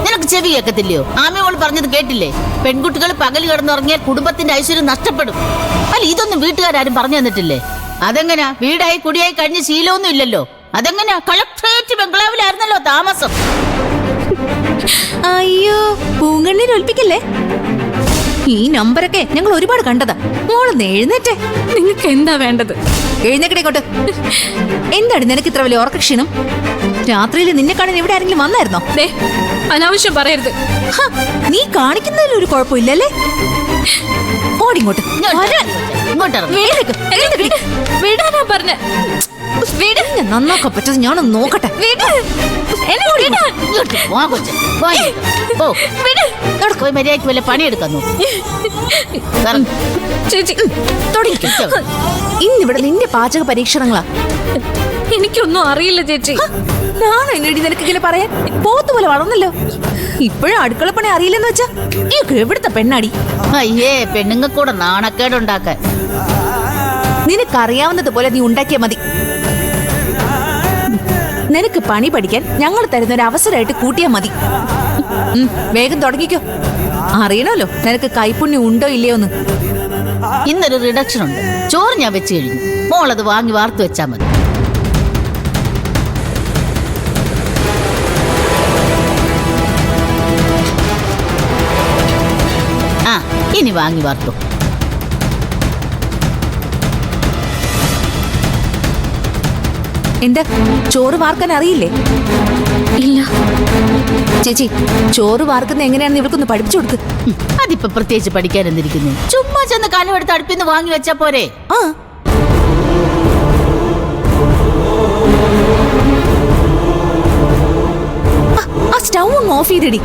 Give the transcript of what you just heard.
നിനക്ക് ചെവി കേൾക്കത്തില്ലയോ? ആമയോൾ പറഞ്ഞത് കേട്ടില്ലേ? പെൺകുട്ടികൾ പകൽ കിടന്നുറങ്ങിയാൽ കുടുംബത്തിന്റെ ഐശ്വര്യം നഷ്ടപ്പെടും. അല്ല, ഇതൊന്നും വീട്ടുകാരും പറഞ്ഞു തന്നിട്ടില്ലേ? അതെങ്ങനാ? വീടായി കുടിയായി കഴിഞ്ഞ ശീലമൊന്നും ഇല്ലല്ലോ. അതെങ്ങനാ? കളക്ടറേറ്റ് ബംഗ്ലാവിലായിരുന്നല്ലോ താമസം. അയ്യോ, പൂങ്കണ്ണീര് ഒലിപ്പിക്കല്ലേ. ഈ നമ്പരൊക്കെ ഞങ്ങൾ ഒരുപാട് കണ്ടതാ. മോളൊന്ന് എഴുന്നേറ്റേ. നിങ്ങൾക്ക് എന്താ വേണ്ടത്? എഴുന്നേക്കടേക്കോട്ട്. എന്താണ് നിനക്ക് ഇത്ര വലിയ ഉറക്കക്ഷീണം? രാത്രിയിൽ നിന്നെ കാണാൻ ഇവിടെ ആരെങ്കിലും വന്നായിരുന്നോ? അനാവശ്യം പറയരുത്. നീ കാണിക്കുന്നതിൽ ഒരു കുഴപ്പമില്ലല്ലേ? ഓടിങ്ങോട്ട്. വിടാനാ പറഞ്ഞ. നന്നാക്കാൻ പറ്റത് ഞാനൊന്ന് നോക്കട്ടെ. മര്യാദക്ക് വല്ല പണിയെടുക്കുന്നു. ചേച്ചി ഇന്നിവിടെ നിന്റെ പാചക പരീക്ഷണങ്ങളാ. എനിക്കൊന്നും അറിയില്ല ചേച്ചി. നാളെ എന്നോട് നിനക്ക് ഇങ്ങനെ പറയാൻ? പോത്തുപോലെ വളർന്നല്ലോ. ഇപ്പോഴും അടുക്കളപ്പണി അറിയില്ലെന്ന് വെച്ചാ ഈ എവിടുത്തെ പെണ്ണാടി? അയ്യേ, പെണ്ണുങ്ങൾക്കൂടെ നാണക്കേടുണ്ടാക്കാൻ. നിനക്കറിയാവുന്നതുപോലെ നീ ഉണ്ടാക്കിയാ മതി. നിനക്ക് പണി പഠിക്കാൻ ഞങ്ങൾ തരുന്ന ഒരു അവസരമായിട്ട് കൂട്ടിയാ മതി. വേഗം തുടങ്ങിക്കോ. അറിയണമല്ലോ നിനക്ക് കൈപ്പുണ്യം ഉണ്ടോ ഇല്ലയോന്ന്. ഇന്നൊരു റിഡക്ഷൻ ഉണ്ട്. ചോറ് ഞാൻ വെച്ച് കഴിഞ്ഞു. മോളത് വാങ്ങി വാർത്തു വെച്ചാ മതി. ആ, ഇനി വാങ്ങി വാർത്തു. എന്താ, ചോറ് വാർക്കാൻ അറിയില്ലേ? ഇല്ല ചേച്ചി, ചോറ് വാർക്കുന്ന എങ്ങനെയാണെന്ന് ഇവർക്കൊന്ന് പഠിപ്പിച്ചു കൊടുക്ക്. അതിപ്പോ പ്രത്യേകിച്ച് പഠിക്കാൻ എന്തിരിക്കുന്നു? ചുമ്മാ ചെന്ന് കലമെടുത്ത് അടുപ്പിന്ന് വാങ്ങി വെച്ചാ പോരെ? ആ സ്റ്റൗ ഒന്ന് ഓഫ് ചെയ്തിടി.